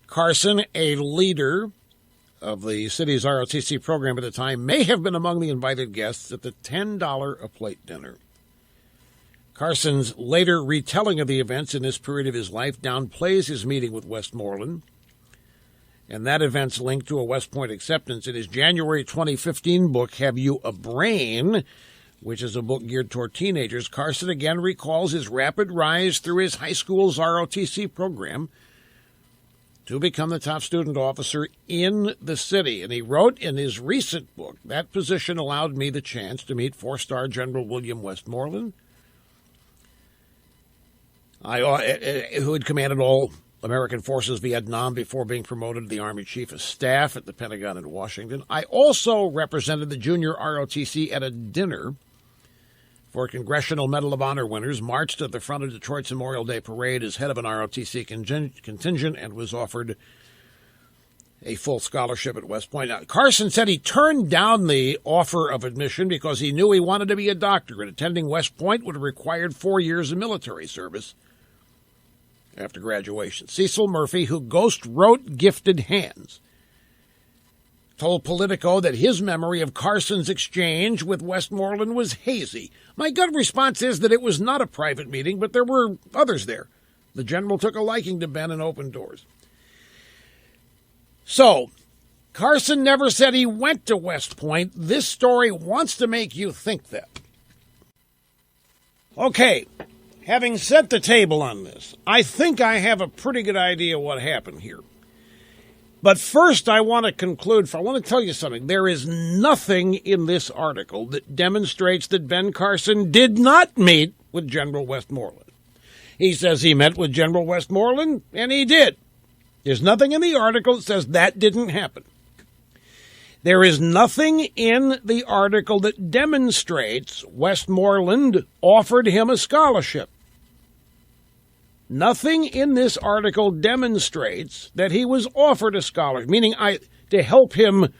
Carson, a leader of the city's ROTC program at the time, may have been among the invited guests at the $10-a-plate dinner. Carson's later retelling of the events in this period of his life downplays his meeting with Westmoreland, and that event's linked to a West Point acceptance. In his January 2015 book, Have You a Brain?, which is a book geared toward teenagers, Carson again recalls his rapid rise through his high school's ROTC program to become the top student officer in the city. And he wrote in his recent book, that position allowed me the chance to meet four-star General William Westmoreland, who had commanded all American forces Vietnam before being promoted to the Army Chief of Staff at the Pentagon in Washington. I also represented the junior ROTC at a dinner for Congressional Medal of Honor winners, marched at the front of Detroit's Memorial Day Parade as head of an ROTC contingent, and was offered a full scholarship at West Point. Now, Carson said he turned down the offer of admission because he knew he wanted to be a doctor, and attending West Point would have required 4 years of military service after graduation. Cecil Murphy, who ghost wrote Gifted Hands, told Politico that his memory of Carson's exchange with Westmoreland was hazy. My gut response is that it was not a private meeting, but there were others there. The general took a liking to Ben and opened doors. So, Carson never said he went to West Point. This story wants to make you think that. Okay, having set the table on this, I think I have a pretty good idea what happened here. But first, I want to tell you something. There is nothing in this article that demonstrates that Ben Carson did not meet with General Westmoreland. He says he met with General Westmoreland, and he did. There's nothing in the article that says that didn't happen. There is nothing in the article that demonstrates Westmoreland offered him a scholarship. Nothing in this article demonstrates that he was offered a scholarship, meaning to help him.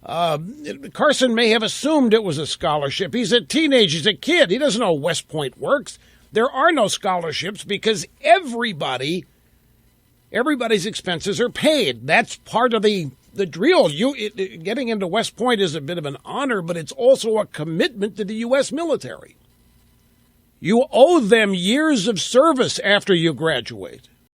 Carson may have assumed it was a scholarship. He's a teenager. He's a kid. He doesn't know West Point works. There are no scholarships because everybody's expenses are paid. That's part of the drill. Getting into West Point is a bit of an honor, but it's also a commitment to the U.S. military. You owe them years of service after you graduate.